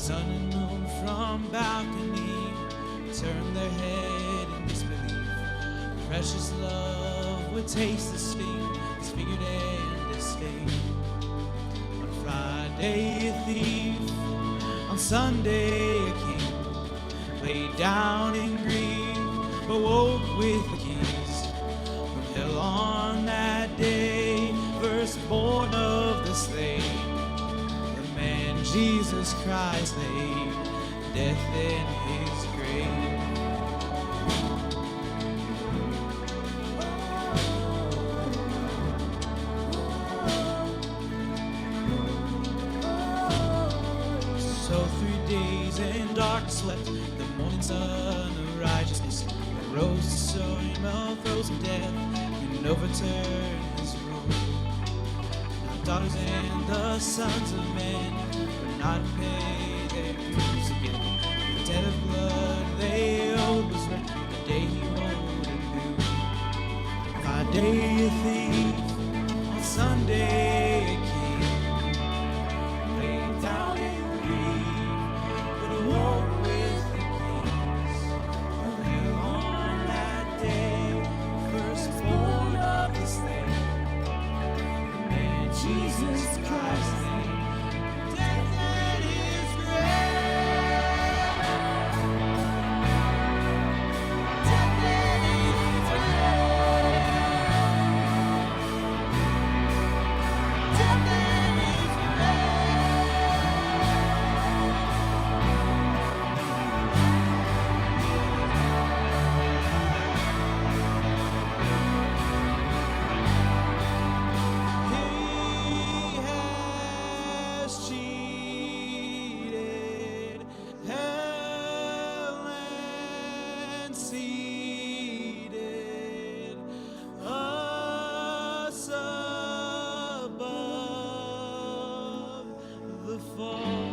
sun and moon from balcony turn their head in disbelief. Precious love would taste the sting, disfigured and disdain. On Friday a thief, on Sunday a king, laid down in grief, but woke with the keys from hell on that day, firstborn of the slain. The man Jesus Christ laid death in his grave. So 3 days in dark sweat, the morning sun of righteousness arose to show him a frozen death and overturn his rule. Now daughters and the sons of men would not pay their dues again. The debt of blood they owed was written the day he rode anew. Friday a thief, on Sunday a king, laid down in grief, but awoke with the keys of hell on that day, firstborn of the slain. The man Jesus Christ laid death in his grave. Death in his grave. Death in his He has cheated hell and seated us above the fall.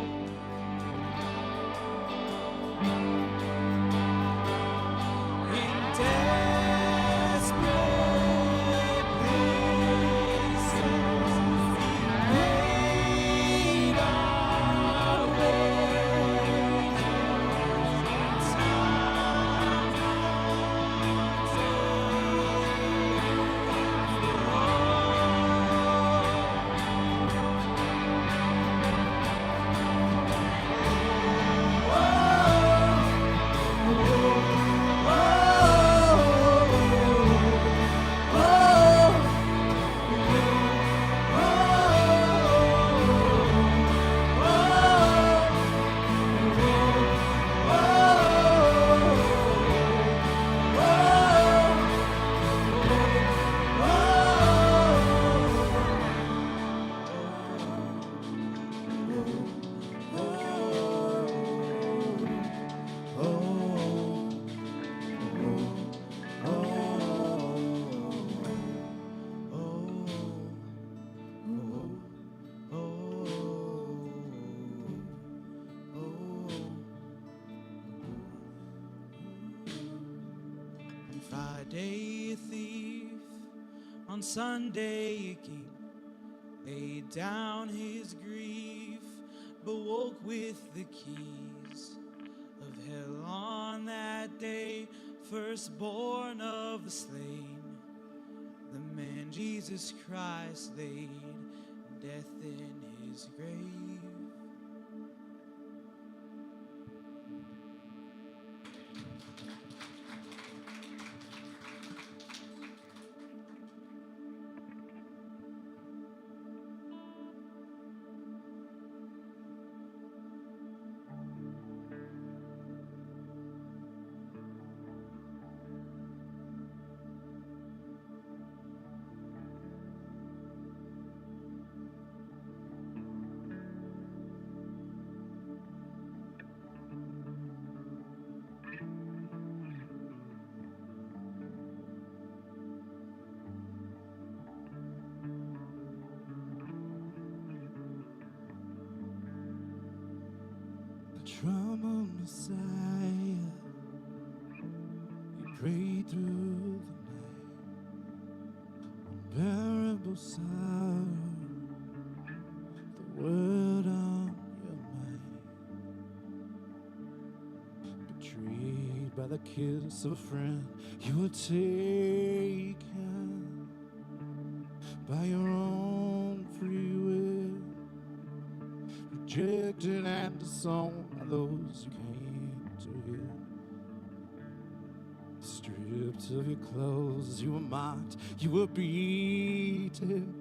In desperate places, He made our wages On Friday a thief, on Sunday a king, laid down his grief, but woke with the keys of hell on that day, firstborn of the slain. The man Jesus Christ laid death in his grave. Troubled Messiah, you prayed through the night, unbearable sorrow, the word on your mind. by the kiss of a friend. You were taken by your own free will, rejected and disowned by those you came to heal. Stripped of your clothes, you were mocked, you were beaten,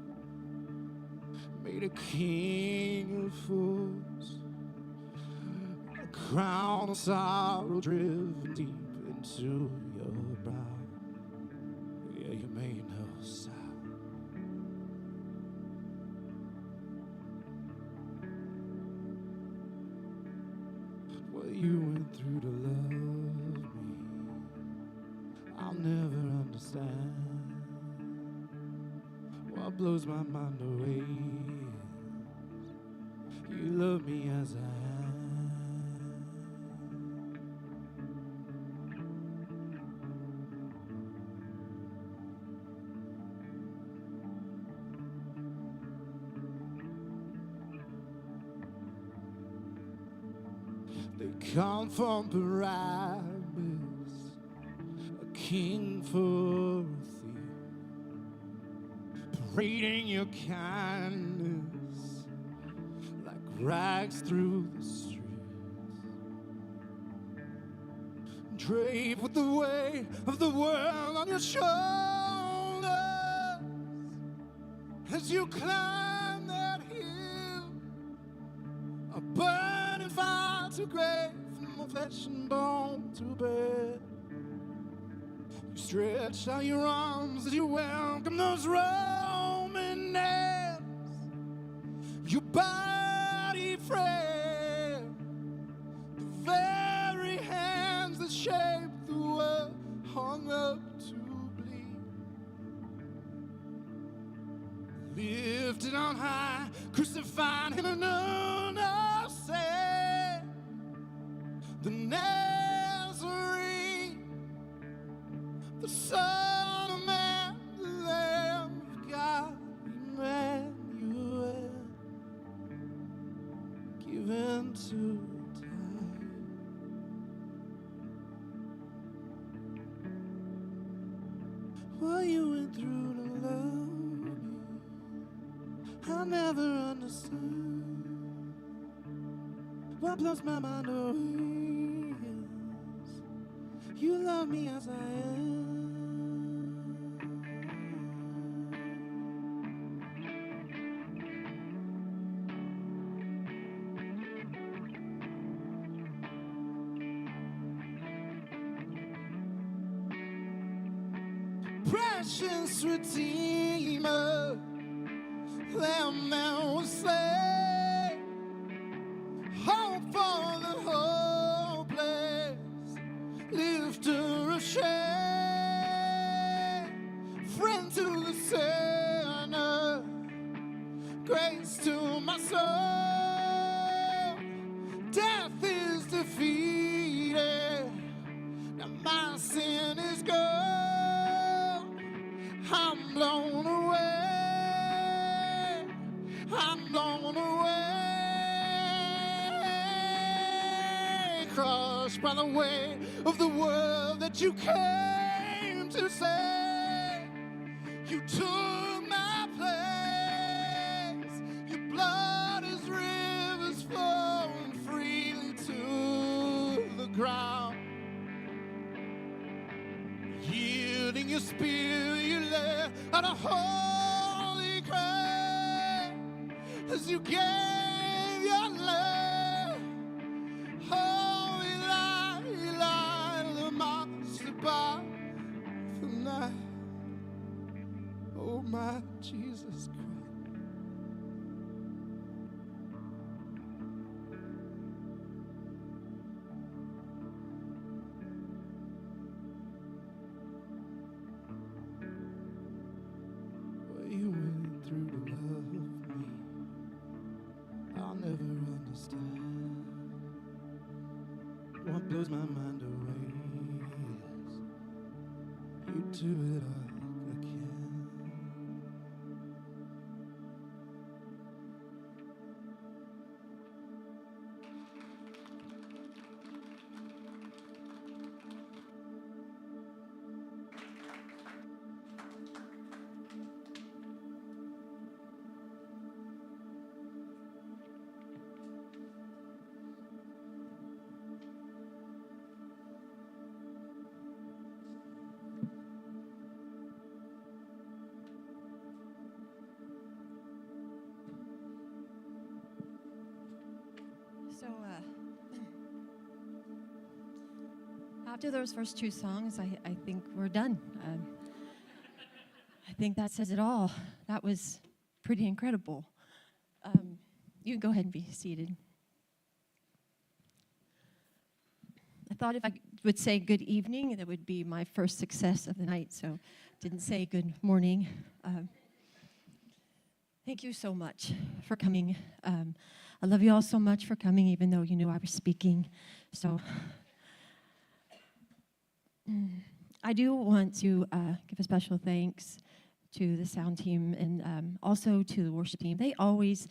made a king of fools, a crown of sorrow driven deep into your brow. Yeah, you made no sound. What you went through to love me, I'll never understand. What blows my mind away is you love me as I am. They come from Barabbas, a king for a thief, parading your kindness like rags through the streets, draped with the weight of the world on your shoulders as you climb that hill, a burning fire to grave, from flesh and bone to bed. You stretch out your arms as you welcome those Roman nails, your body frail, the very hands that shaped the world hung up to bleed. Lifted on high, crucified in a no sin, the Nazarene, the Son of Man, the Lamb of God, Emmanuel, given to die. What you went through to love me, I'll never understand. What blows my mind away is you love me as I am. Precious Redeemer, Lamb that was slain, hope for the hopeless, lifter of shame, friend to the sinner, grace to my soul. Death is defeated, now my sin is gone. I'm blown away, I'm blown away, crushed by the weight of the world that you came to save. You took my place, your blood is rivers flowing freely to the ground. Yielding your spirit, you led on a holy crown as you gave your love. Holy light of the monster by the night. Oh, my Jesus Christ. You went through to love me, I'll never understand. What blows my mind away is you do it all again. So, after those first two songs, I think we're done. I think that says it all. That was pretty incredible. You can go ahead and be seated. I thought if I would say good evening, that would be my first success of the night, so didn't say good morning. Thank you so much for coming. I love you all so much for coming, even though you knew I was speaking. So I do want to give a special thanks to the sound team and also to the worship team. They always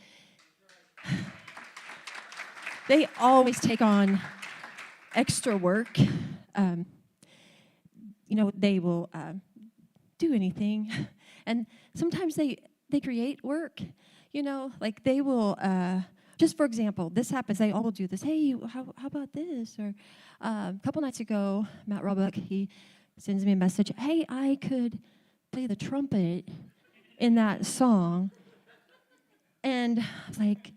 take on extra work. They will do anything. And sometimes they create work, like they will, just for example, this happens, they all will do this. Hey, how about this? Or a couple nights ago, Matt Roebuck, he sends me a message. Hey, I could play the trumpet in that song. And I was like,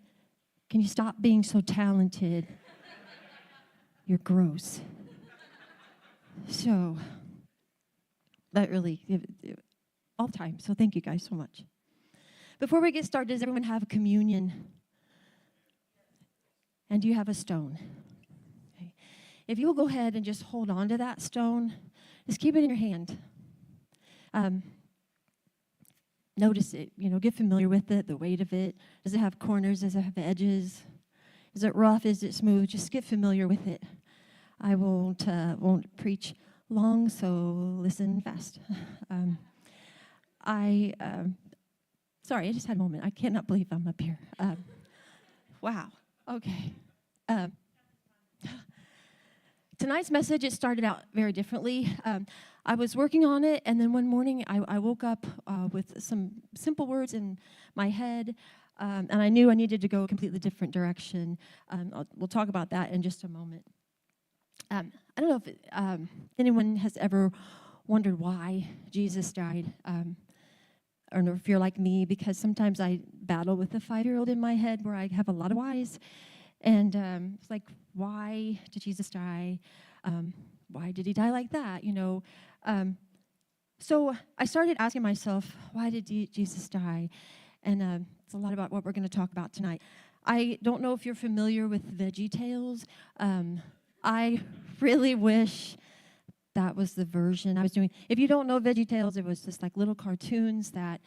can you stop being so talented? You're gross. So, that really, all the time. So thank you guys so much. Before we get started, does everyone have communion? And do you have a stone? Okay. If you'll go ahead and just hold on to that stone, just keep it in your hand. Notice it, get familiar with it, the weight of it. Does it have corners? Does it have edges? Is it rough? Is it smooth? Just get familiar with it. I won't preach long, so listen fast. Sorry, I just had a moment. I cannot believe I'm up here. Wow. Okay. Tonight's message, it started out very differently. I was working on it, and then one morning I woke up with some simple words in my head, and I knew I needed to go a completely different direction. We'll talk about that in just a moment. I don't know if anyone has ever wondered why Jesus died. Or if you're like me, because sometimes I battle with a 5-year-old in my head where I have a lot of whys. And it's like, why did Jesus die? Why did he die like that? So I started asking myself, why did Jesus die? And it's a lot about what we're going to talk about tonight. I don't know if you're familiar with VeggieTales. I really wish that was the version I was doing. If you don't know VeggieTales, it was just like little cartoons that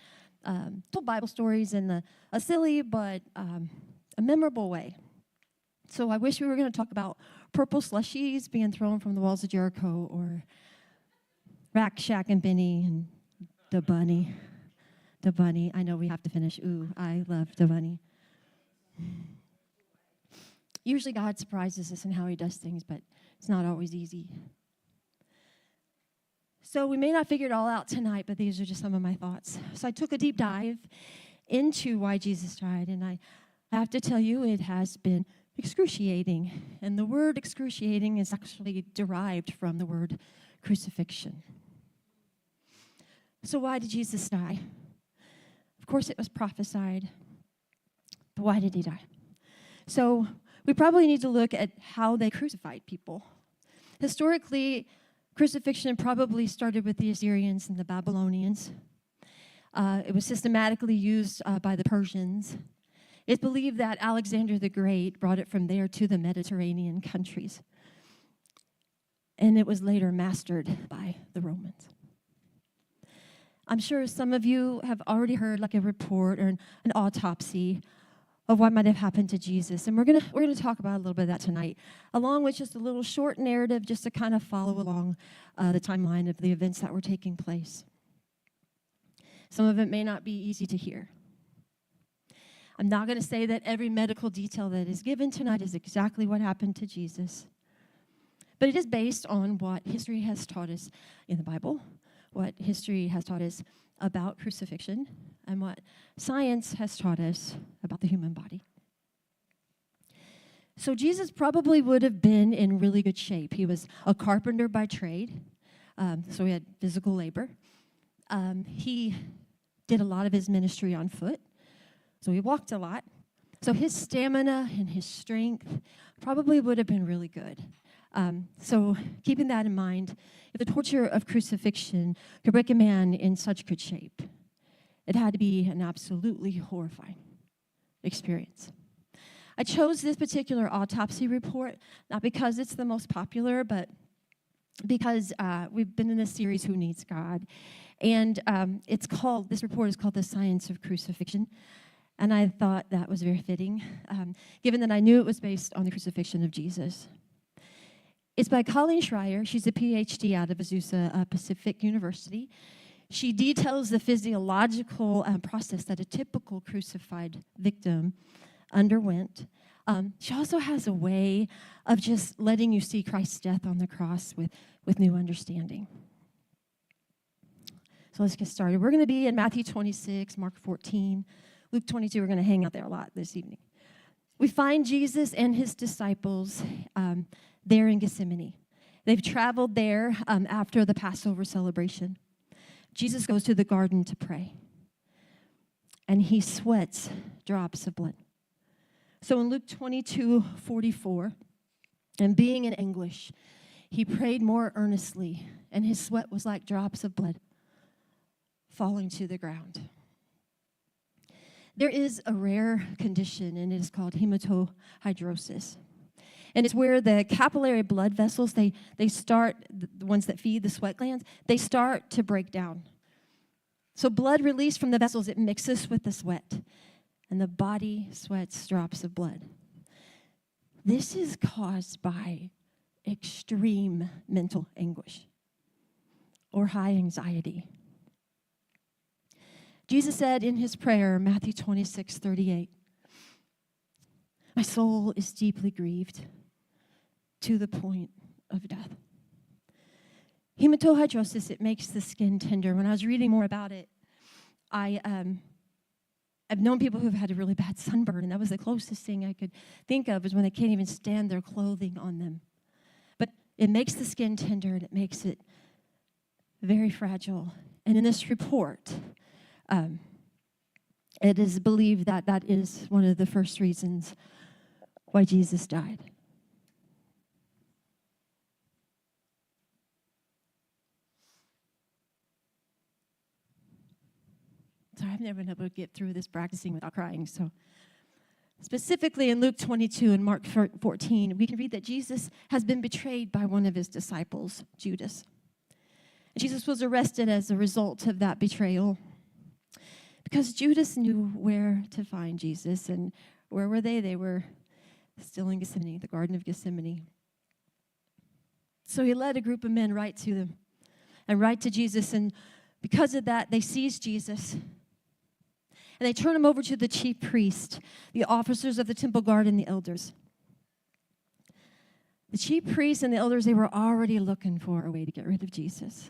told Bible stories in a silly but a memorable way. So I wish we were going to talk about purple slushies being thrown from the walls of Jericho, or Rack, Shack, and Benny, and the bunny. The bunny. I know we have to finish. Ooh, I love the bunny. Usually God surprises us in how he does things, but it's not always easy. So we may not figure it all out tonight, but these are just some of my thoughts. So I took a deep dive into why Jesus died, and I have to tell you, it has been excruciating. And the word excruciating is actually derived from the word crucifixion. So why did Jesus die? Of course, it was prophesied, but why did he die? So we probably need to look at how they crucified people. Historically, crucifixion probably started with the Assyrians and the Babylonians. It was systematically used by the Persians. It's believed that Alexander the Great brought it from there to the Mediterranean countries. And it was later mastered by the Romans. I'm sure some of you have already heard like a report or an autopsy of what might have happened to Jesus. And we're gonna talk about a little bit of that tonight, along with just a little short narrative just to kind of follow along the timeline of the events that were taking place. Some of it may not be easy to hear. I'm not going to say that every medical detail that is given tonight is exactly what happened to Jesus, but it is based on what history has taught us in the Bible, what history has taught us about crucifixion, and what science has taught us about the human body. So Jesus probably would have been in really good shape. He was a carpenter by trade, so he had physical labor. He did a lot of his ministry on foot, so he walked a lot. So his stamina and his strength probably would have been really good. So keeping that in mind, if the torture of crucifixion could break a man in such good shape, it had to be an absolutely horrifying experience. I chose this particular autopsy report, not because it's the most popular, but because we've been in this series, Who Needs God? And this report is called The Science of Crucifixion. And I thought that was very fitting, given that I knew it was based on the crucifixion of Jesus. It's by Colleen Schreier. She's a PhD out of Azusa Pacific University. She details the physiological process that a typical crucified victim underwent. She also has a way of just letting you see Christ's death on the cross with new understanding. So let's get started. We're going to be in Matthew 26, Mark 14, Luke 22. We're going to hang out there a lot this evening. We find Jesus and his disciples there in Gethsemane. They've traveled there after the Passover celebration. Jesus goes to the garden to pray, and he sweats drops of blood. So in Luke 22:44, and being in anguish, he prayed more earnestly, and his sweat was like drops of blood falling to the ground. There is a rare condition, and it is called hematohydrosis. And it's where the capillary blood vessels, they start, the ones that feed the sweat glands, they start to break down. So blood released from the vessels, it mixes with the sweat, and the body sweats drops of blood. This is caused by extreme mental anguish or high anxiety. Jesus said in his prayer, Matthew 26:38, "My soul is deeply grieved to the point of death." Hematohydrosis, it makes the skin tender. When I was reading more about it, I've known people who've had a really bad sunburn, and that was the closest thing I could think of is when they can't even stand their clothing on them. But it makes the skin tender, and it makes it very fragile. And in this report, it is believed that that is one of the first reasons why Jesus died. Sorry, I've never been able to get through this practicing without crying. So, specifically in Luke 22 and Mark 14, we can read that Jesus has been betrayed by one of his disciples, Judas. Jesus was arrested as a result of that betrayal because Judas knew where to find Jesus. And where were they? They were still in Gethsemane, the Garden of Gethsemane. So he led a group of men right to them and right to Jesus. And because of that, they seized Jesus. And they turn him over to the chief priest, the officers of the temple guard, and the elders. The chief priests and the elders, they were already looking for a way to get rid of Jesus.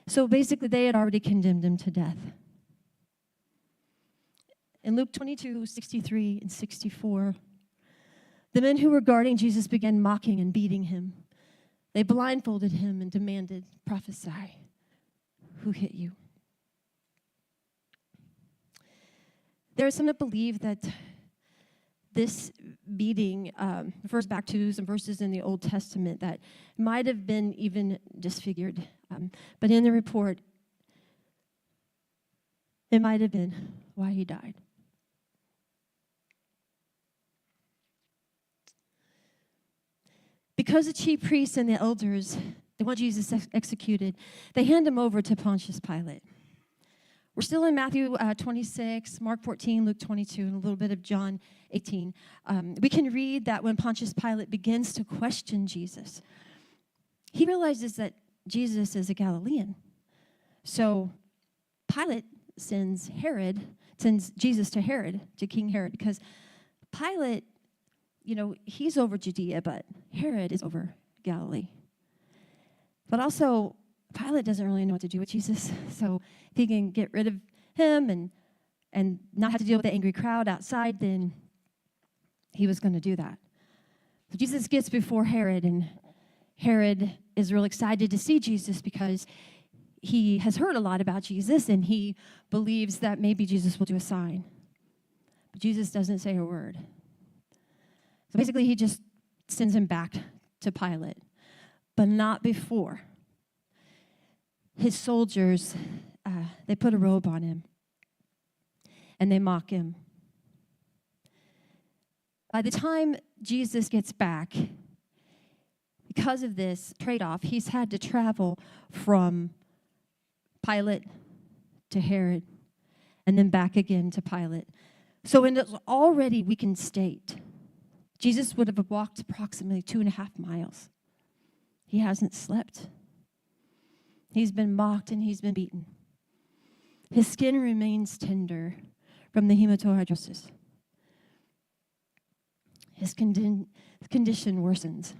So basically, they had already condemned him to death. In Luke 22:63 and 64, the men who were guarding Jesus began mocking and beating him. They blindfolded him and demanded, "Prophesy, who hit you?" There are some that believe that this beating refers back to some verses in the Old Testament that might have been even disfigured. But in the report, it might have been why he died. Because the chief priests and the elders, they want Jesus executed, they hand him over to Pontius Pilate. We're still in Matthew 26, Mark 14, Luke 22, and a little bit of John 18. We can read that when Pontius Pilate begins to question Jesus, he realizes that Jesus is a Galilean. So Pilate sends Jesus to Herod, to King Herod, because Pilate, he's over Judea, but Herod is over Galilee. But also, Pilate doesn't really know what to do with Jesus, so if he can get rid of him and not have to deal with the angry crowd outside, then he was going to do that. So Jesus gets before Herod, and Herod is real excited to see Jesus because he has heard a lot about Jesus, and he believes that maybe Jesus will do a sign. But Jesus doesn't say a word. So basically, he just sends him back to Pilate, but not before. His soldiers, they put a robe on him, and they mock him. By the time Jesus gets back, because of this trade-off, he's had to travel from Pilate to Herod, and then back again to Pilate. So in an already weakened state, Jesus would have walked approximately 2.5 miles. He hasn't slept. He's been mocked and he's been beaten. His skin remains tender from the hematidrosis. His condition worsens.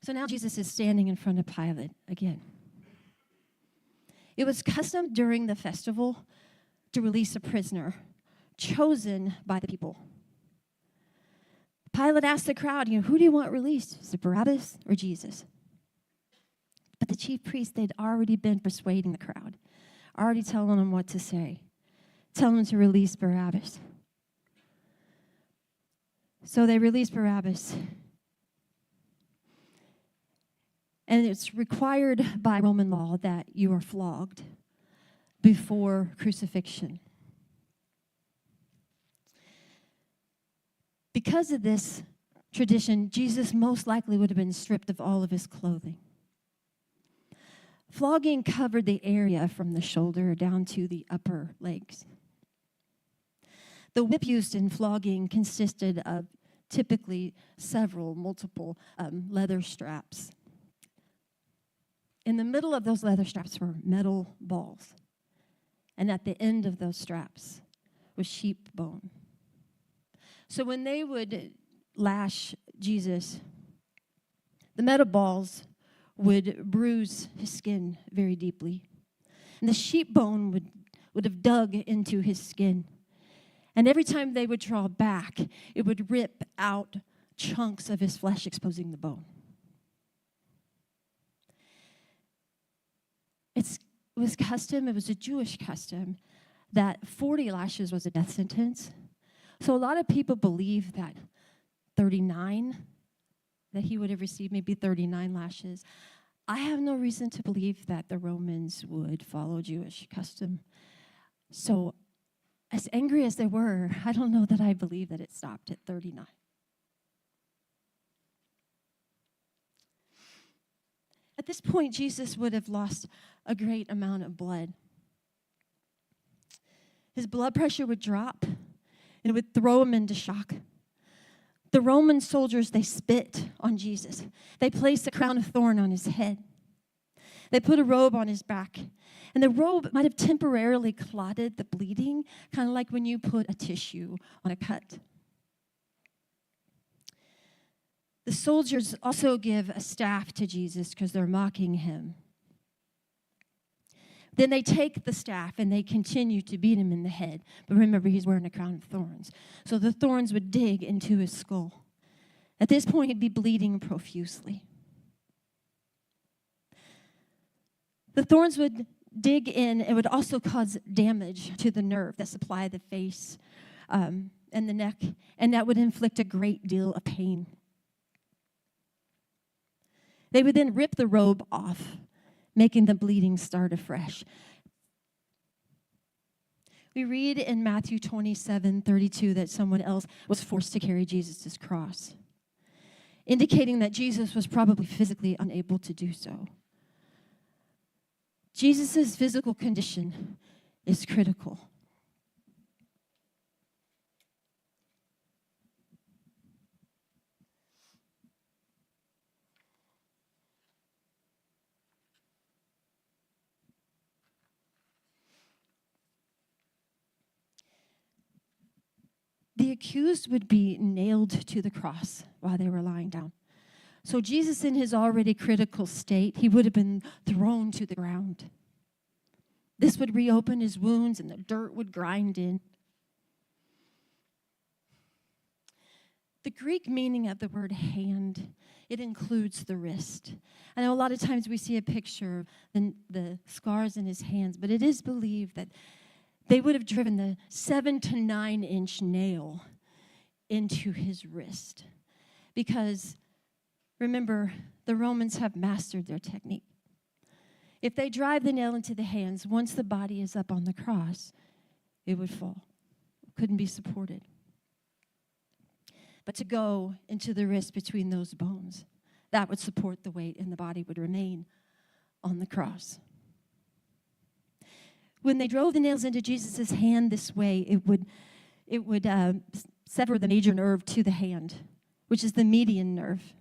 So now Jesus is standing in front of Pilate again. It was custom during the festival to release a prisoner chosen by the people. Pilate asked the crowd, who do you want released? Is it Barabbas or Jesus? But the chief priests, they'd already been persuading the crowd, already telling them what to say, telling them to release Barabbas. So they released Barabbas. And it's required by Roman law that you are flogged before crucifixion. Because of this tradition, Jesus most likely would have been stripped of all of his clothing. Flogging covered the area from the shoulder down to the upper legs. The whip used in flogging consisted of typically multiple leather straps. In the middle of those leather straps were metal balls. And at the end of those straps was sheep bone. So when they would lash Jesus, the metal balls would bruise his skin very deeply. And the sheep bone would have dug into his skin. And every time they would draw back, it would rip out chunks of his flesh, exposing the bone. It was a Jewish custom, that 40 lashes was a death sentence. So a lot of people believe that 39, that he would have received maybe 39 lashes. I have no reason to believe that the Romans would follow Jewish custom. So as angry as they were, I don't know that I believe that it stopped at 39. At this point, Jesus would have lost a great amount of blood. His blood pressure would drop, and it would throw him into shock. The Roman soldiers, they spit on Jesus. They placed a crown of thorn on his head. They put a robe on his back. And the robe might have temporarily clotted the bleeding, kind of like when you put a tissue on a cut. The soldiers also give a staff to Jesus because they're mocking him. Then they take the staff and they continue to beat him in the head. But remember, he's wearing a crown of thorns. So the thorns would dig into his skull. At this point, he'd be bleeding profusely. The thorns would dig in. It would also cause damage to the nerve that supply the face and the neck, and that would inflict a great deal of pain. They would then rip the robe off, making the bleeding start afresh. We read in Matthew 27:32 that someone else was forced to carry Jesus' cross, indicating that Jesus was probably physically unable to do so. Jesus' physical condition is critical. The accused would be nailed to the cross while they were lying down. So Jesus, in his already critical state, he would have been thrown to the ground. This would reopen his wounds and the dirt would grind in. The Greek meaning of the word hand, it includes the wrist. I know a lot of times we see a picture of the scars in his hands, but it is believed that they would have driven the 7 to 9 inch nail into his wrist. Because remember, the Romans have mastered their technique. If they drive the nail into the hands, once the body is up on the cross, it would fall. It couldn't be supported. But to go into the wrist between those bones, that would support the weight and the body would remain on the cross. When they drove the nails into Jesus' hand this way, it would sever the major nerve to the hand, which is the median nerve.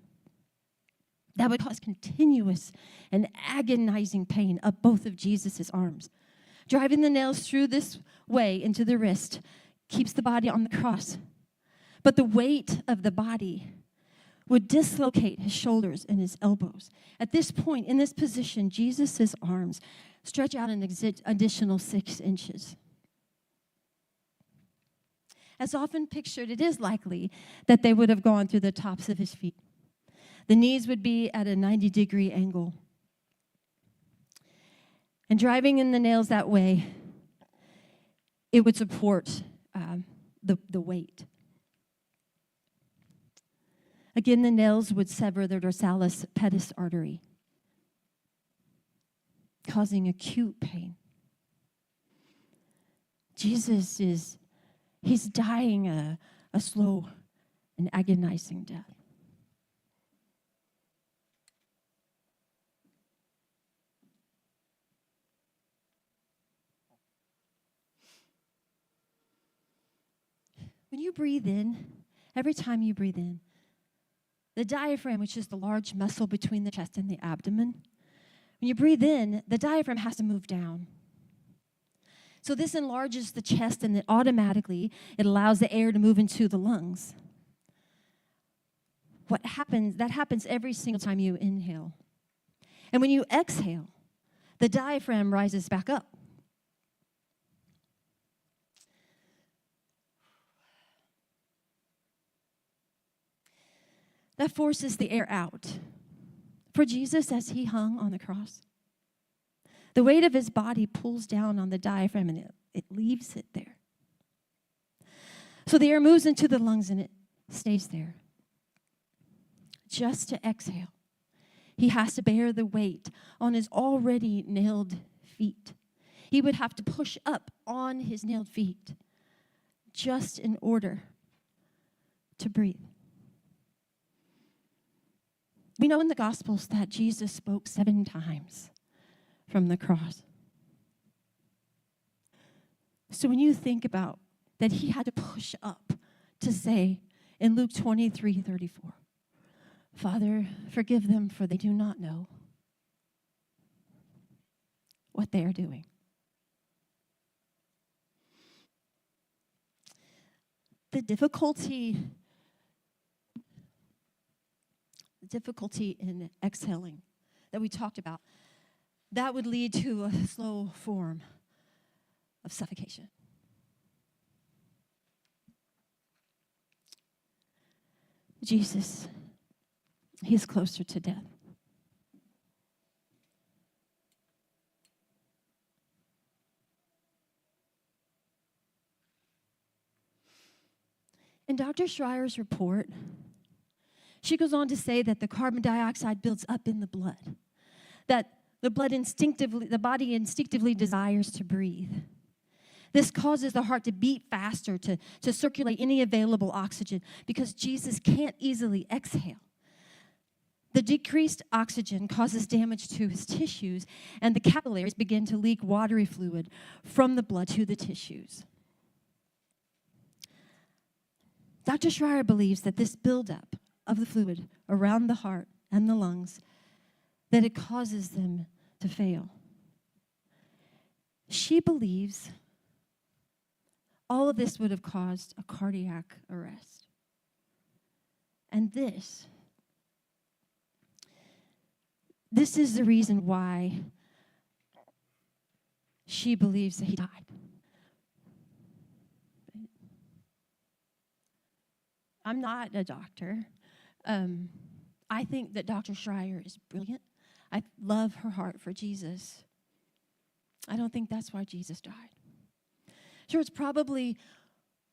That would cause continuous and agonizing pain up both of Jesus' arms. Driving the nails through this way into the wrist keeps the body on the cross. But the weight of the body would dislocate his shoulders and his elbows. At this point, in this position, Jesus' arms stretch out an additional 6 inches. As often pictured, it is likely that they would have gone through the tops of his feet. The knees would be at a 90-degree angle. And driving in the nails that way, it would support the weight. Again, the nails would sever the dorsalis pedis artery, causing acute pain. Jesus he's dying a slow and agonizing death. When you breathe in, every time you breathe in, the diaphragm, which is the large muscle between the chest and the abdomen, when you breathe in, the diaphragm has to move down. So this enlarges the chest, and it allows the air to move into the lungs. That happens every single time you inhale. And when you exhale, the diaphragm rises back up. That forces the air out. For Jesus, as he hung on the cross, the weight of his body pulls down on the diaphragm and it leaves it there. So the air moves into the lungs and it stays there. Just to exhale, he has to bear the weight on his already nailed feet. He would have to push up on his nailed feet just in order to breathe. We know in the Gospels that Jesus spoke 7 times from the cross. So when you think about that he had to push up to say in Luke 23:34, Father, forgive them, for they do not know what they are doing. The difficulty in exhaling that we talked about, that would lead to a slow form of suffocation. Jesus, he's closer to death. In Dr. Schreier's report, she goes on to say that the carbon dioxide builds up in the blood, that the body instinctively desires to breathe. This causes the heart to beat faster, to circulate any available oxygen, because Jesus can't easily exhale. The decreased oxygen causes damage to his tissues, and the capillaries begin to leak watery fluid from the blood to the tissues. Dr. Schreier believes that this buildup of the fluid around the heart and the lungs, that it causes them to fail. She believes all of this would have caused a cardiac arrest. And this is the reason why she believes that he died. I'm not a doctor. I think that Dr. Schreier is brilliant. I love her heart for Jesus. I don't think that's why Jesus died. Sure, it's probably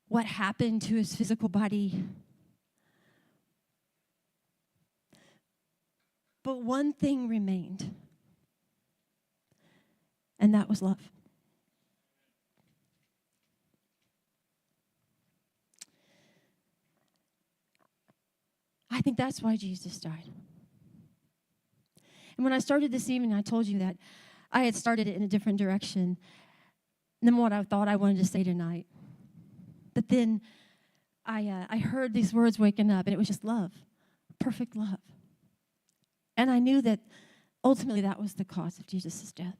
what happened to his physical body. But one thing remained, and that was love. I think that's why Jesus died. And when I started this evening, I told you that I had started it in a different direction than what I thought I wanted to say tonight. But then I heard these words waking up, and it was just love, perfect love. And I knew that ultimately that was the cause of Jesus' death.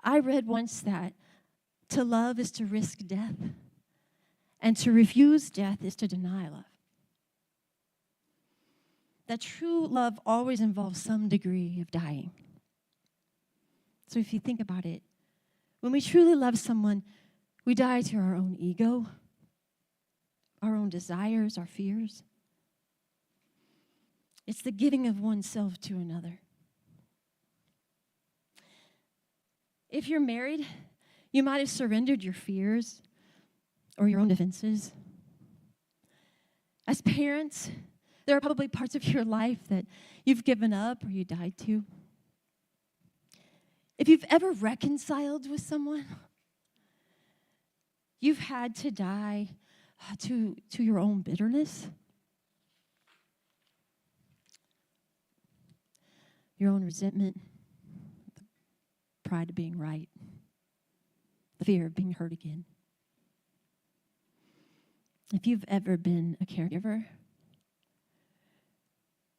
I read once that to love is to risk death, and to refuse death is to deny love. That true love always involves some degree of dying. So if you think about it, when we truly love someone, we die to our own ego, our own desires, our fears. It's the giving of oneself to another. If you're married, you might have surrendered your fears or your own defenses. As parents, there are probably parts of your life that you've given up or you died to. If you've ever reconciled with someone, you've had to die to your own bitterness, your own resentment, the pride of being right, the fear of being hurt again. If you've ever been a caregiver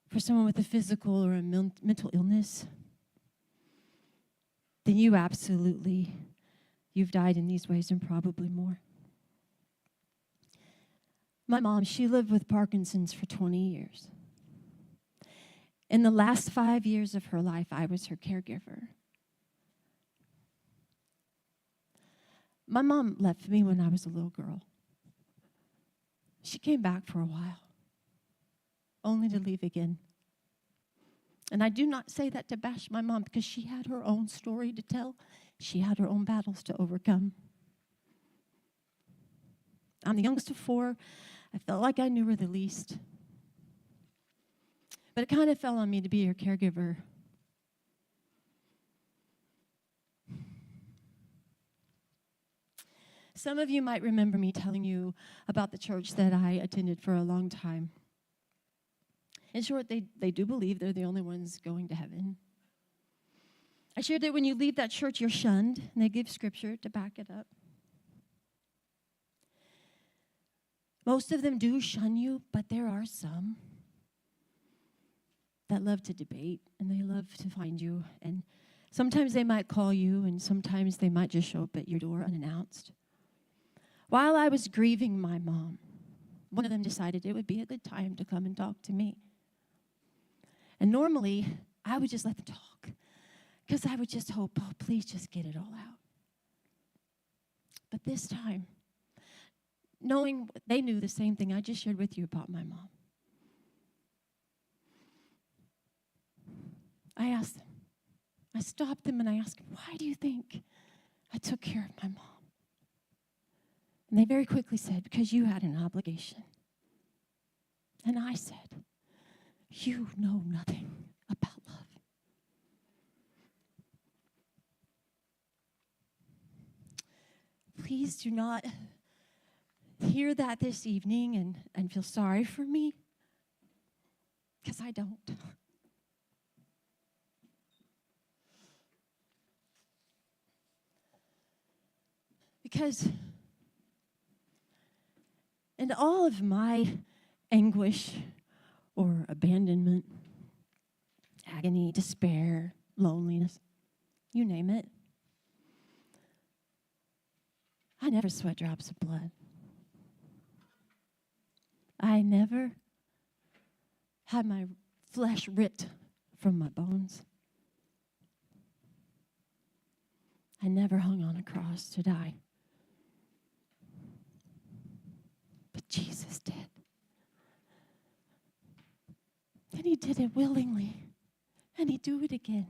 for someone with a physical or a mental illness, then you've died in these ways and probably more. My mom, she lived with Parkinson's for 20 years. In the last 5 years of her life, I was her caregiver. My mom left me when I was a little girl. She came back for a while, only to leave again. And I do not say that to bash my mom, because she had her own story to tell. She had her own battles to overcome. I'm the youngest of four. I felt like I knew her the least. But it kind of fell on me to be her caregiver. Some of you might remember me telling you about the church that I attended for a long time. In short, they do believe they're the only ones going to heaven. I shared that when you leave that church, you're shunned, and they give scripture to back it up. Most of them do shun you, but there are some that love to debate, and they love to find you. And sometimes they might call you, and sometimes they might just show up at your door unannounced. While I was grieving my mom, one of them decided it would be a good time to come and talk to me. And normally, I would just let them talk, because I would just hope, oh, please just get it all out. But this time, knowing they knew the same thing I just shared with you about my mom, I asked them, I stopped them and I asked, why do you think I took care of my mom? And they very quickly said, because you had an obligation. And I said, you know nothing about love. Please do not hear that this evening and feel sorry for me, because I don't. Because in all of my anguish or abandonment, agony, despair, loneliness, you name it, I never sweat drops of blood. I never had my flesh ripped from my bones. I never hung on a cross to die. But like Jesus did. And he did it willingly. And he'd do it again.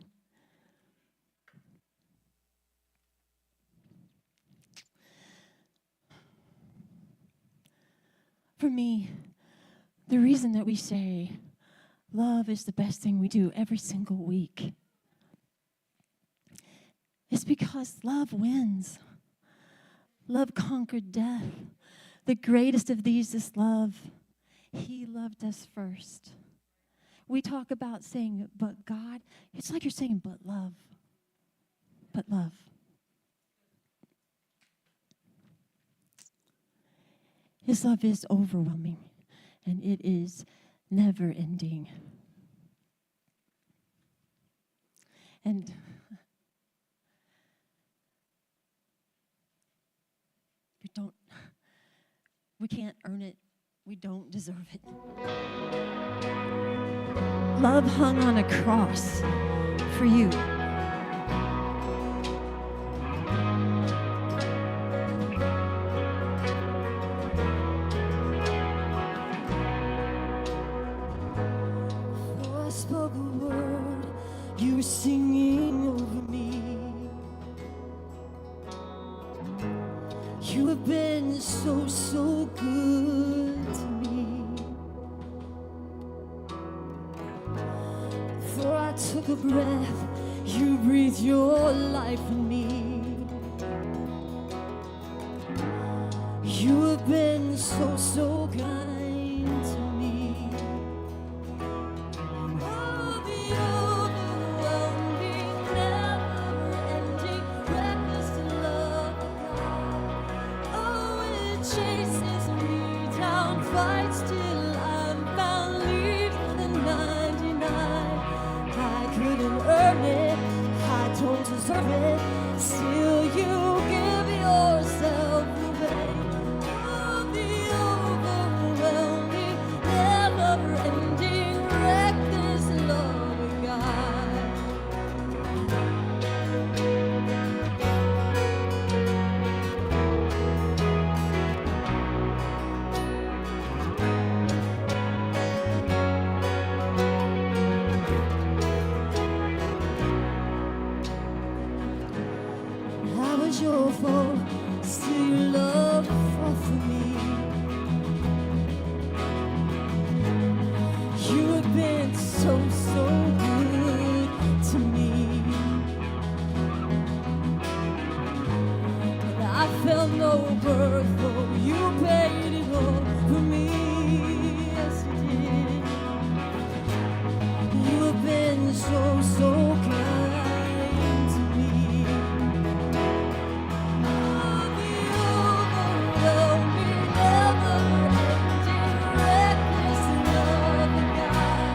For me, the reason that we say love is the best thing we do every single week is because love wins. Love conquered death. The greatest of these is love. He loved us first. We talk about saying, but God, it's like you're saying, but love. But love. His love is overwhelming, and it is never ending. And we can't earn it. We don't deserve it. Love hung on a cross for you. Before I spoke a word, you were singing over me. You have been so, so good to me. Before I took a breath, you breathed your life in me. You have been so, so kind to me. Oh, the overwhelming, never-ending, reckless love of God. Oh, it chases me down, fights till I'm found, leaves the 99. I couldn't earn it, I don't deserve it, still you give yourself away. Oh, the overwhelming, never-ending, reckless love of God. I was your fault, still your love fought for me. You have been so, so good to me. But I felt no worth, for you paid it all for me. Yes, you did. You have been so, so kind to me. Oh, the overwhelming, never-ending, reckless love of God.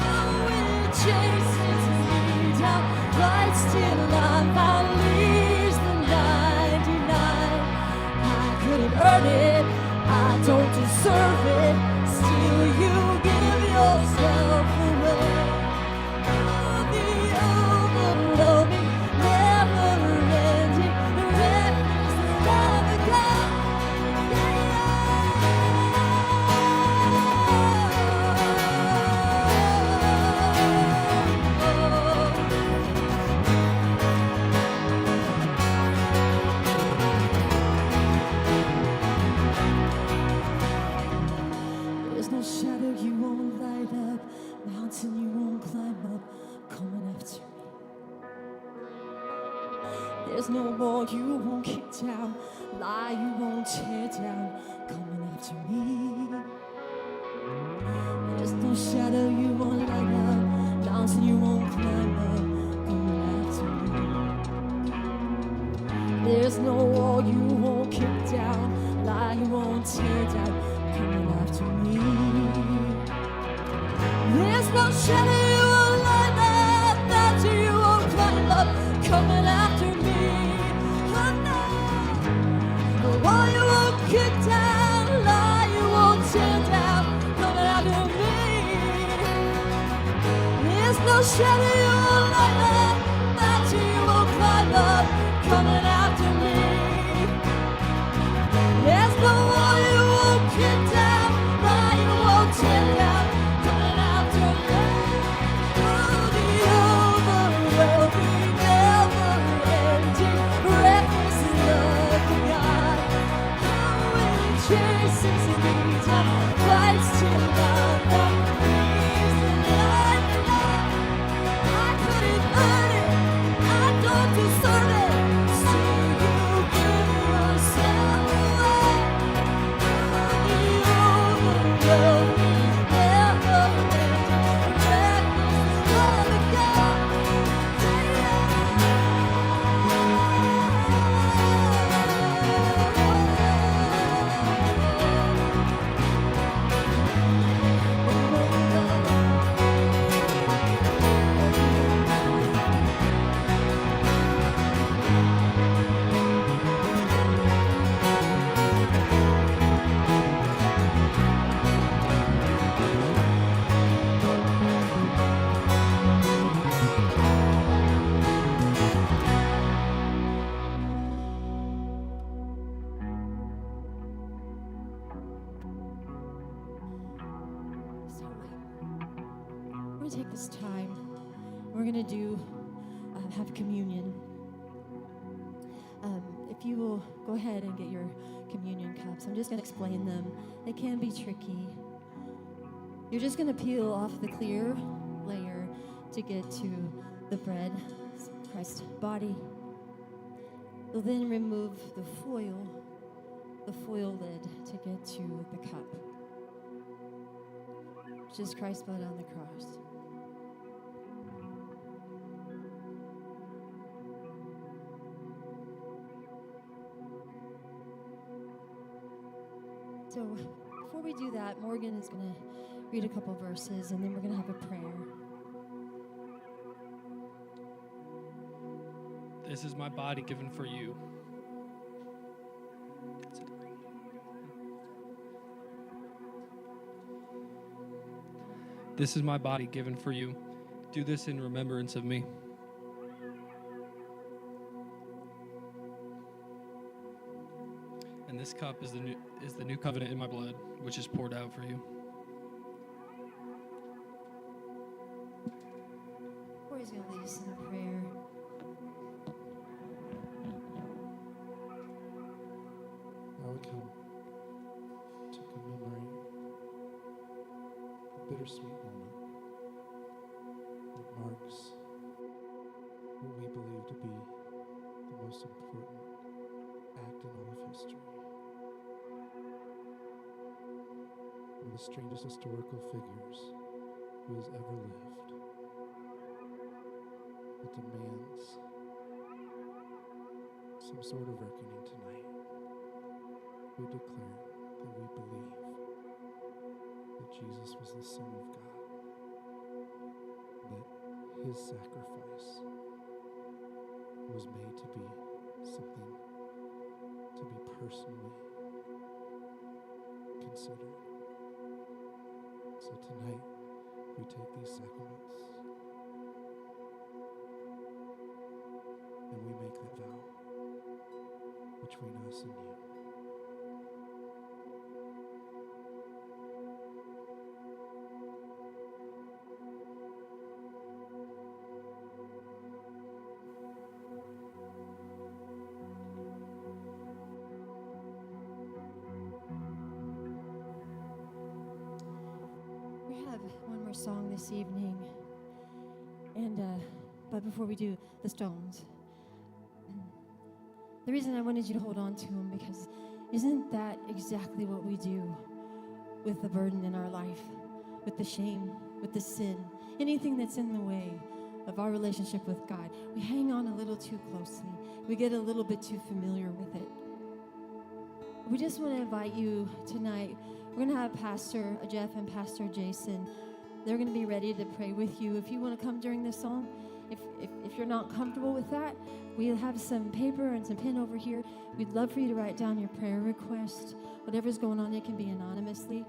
Oh, it chases me down, fights till I'm found, leaves the 99. I couldn't earn it, I don't deserve it, still you give yourself away. Oh, the overwhelming, never-ending, reckless love of God. There's no shadow you won't light up, mountain you won't climb up, coming after me. There's no wall you won't kick down, lie you won't tear down, coming after me. There's no shadow you won't light up, mountain you won't climb up, coming after me. There's no wall you won't kick down, lie you won't tear down, coming after me. There's no shadow you won't light up, mountain you won't climb up, coming after me. Oh no, the wall you won't kick down, lie you won't tear down, coming after me. There's no shadow you won't light up, mountain you won't climb up, coming after me. There's no wall you won't kick down. to have communion. If you will go ahead and get your communion cups, I'm just going to explain them. They can be tricky. You're just going to peel off the clear layer to get to the bread, Christ's body. You'll then remove the foil lid to get to the cup, which is Christ's blood on the cross. So before we do that, Morgan is going to read a couple verses, and then we're going to have a prayer. This is my body given for you. This is my body given for you. Do this in remembrance of me. And this cup is the new covenant in my blood, which is poured out for you. Corey's going to lead us in a prayer. Now we come to commemorate a bittersweet moment that marks what we believe to be the most important act in all of history. One of the strangest historical figures who has ever lived. It demands some sort of reckoning tonight. We declare that we believe that Jesus was the Son of God, that his sacrifice was made to be something to be personally considered. So tonight, we take these sacraments and we make that vow between us and you. We have one more song this evening, and but before we do, the Stones. The reason I wanted you to hold on to them, because isn't that exactly what we do with the burden in our life, with the shame, with the sin, anything that's in the way of our relationship with God? We hang on a little too closely. We get a little bit too familiar with it. We just want to invite you tonight. We're going to have Pastor Jeff and Pastor Jason. They're going to be ready to pray with you. If you want to come during this song, if you're not comfortable with that, we'll have some paper and some pen over here. We'd love for you to write down your prayer request. Whatever's going on, it can be anonymously.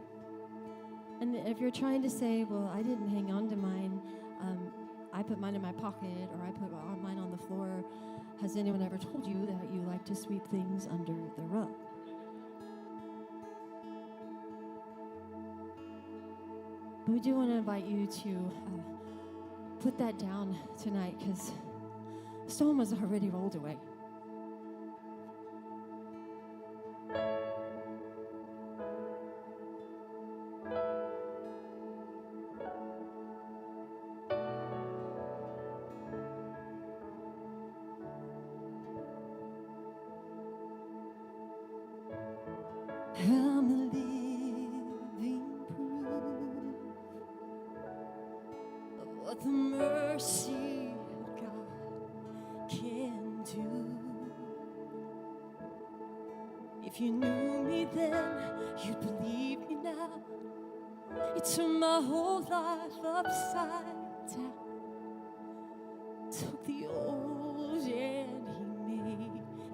And if you're trying to say, well, I didn't hang on to mine, I put mine in my pocket, or I put mine on the floor, has anyone ever told you that you like to sweep things under the rug? But we do want to invite you to put that down tonight, because the stone was already rolled away. I'm a living proof of what the mercy of God can do. If you knew me then, you'd believe me now. It turned my whole life upside down. Took the old and he made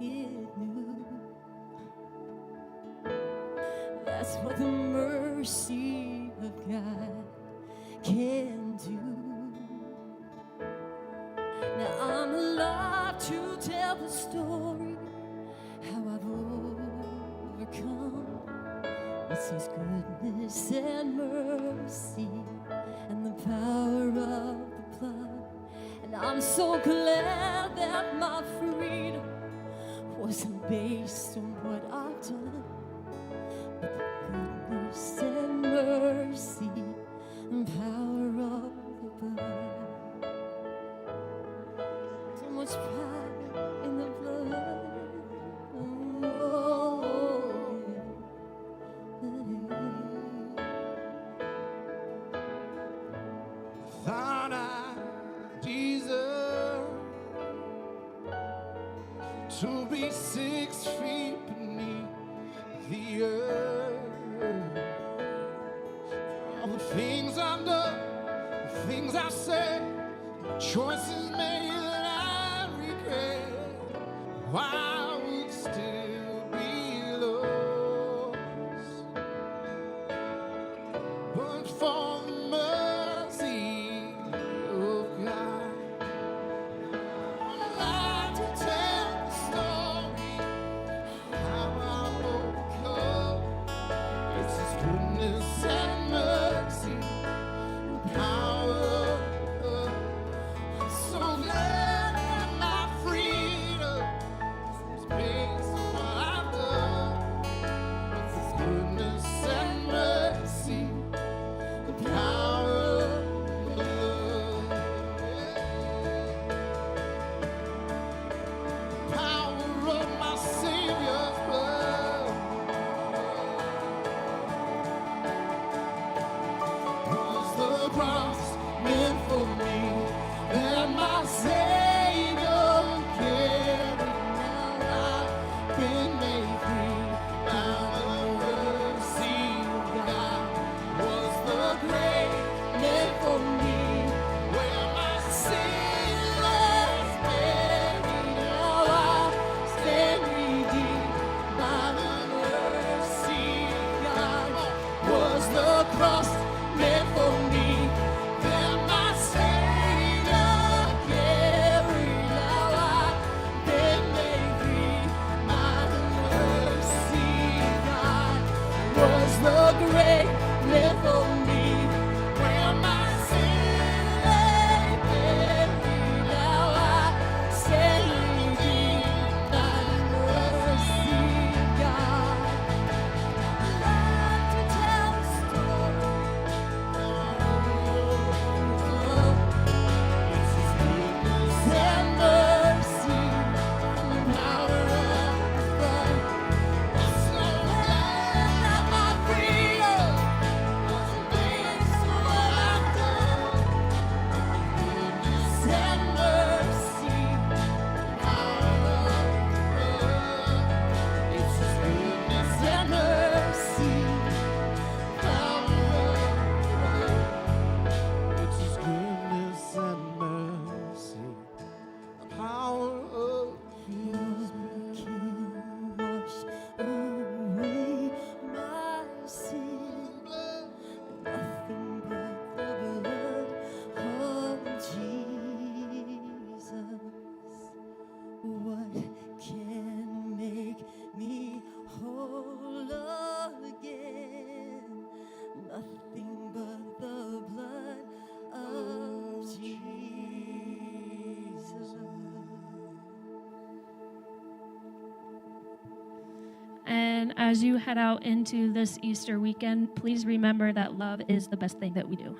it new. That's what the mercy of God can do. Now I'm alive to tell the story, how I've overcome. It's His goodness and mercy and the power of the blood. And And I'm so glad that my freedom wasn't based on what I've done, but the goodness and mercy and power of the blood. So much power in the blood. Thought I deserved to be 6 feet beneath the earth. All the things I've done, the things I've said, the choices made that I regret. Why I would still be lost, but for the mercy of God. I'd like to tell the story how I overcome. It's His goodness and mercy, and power of love. I'm so glad that my freedom is based on what I've done. It's His goodness and mercy, the power of love. Power of my Savior's blood was the cross meant for me, that my Savior carried. Now I've been made free by the mercy of God. Was the grave meant for me, where my sin was buried. Now I stand redeemed by the mercy of God. Was the cross meant for me, that my Savior carried. Now I've been made free by the mercy of God. Was the grave meant for me, where my sin lay buried. Now I stand redeemed by the mercy of God. I love to tell the story. It's His goodness and mercy and power of His blood. I'm so glad that my freedom wasn't based on what I've done. Goodness and mercy, power of love. It's His goodness and mercy, power of love. It's His goodness and mercy, power of His blood. Can wash away my sin. Nothing but the blood of Jesus. What can make me whole again? Nothing but the blood of Jesus. And as you head out into this Easter weekend, please remember that love is the best thing that we do.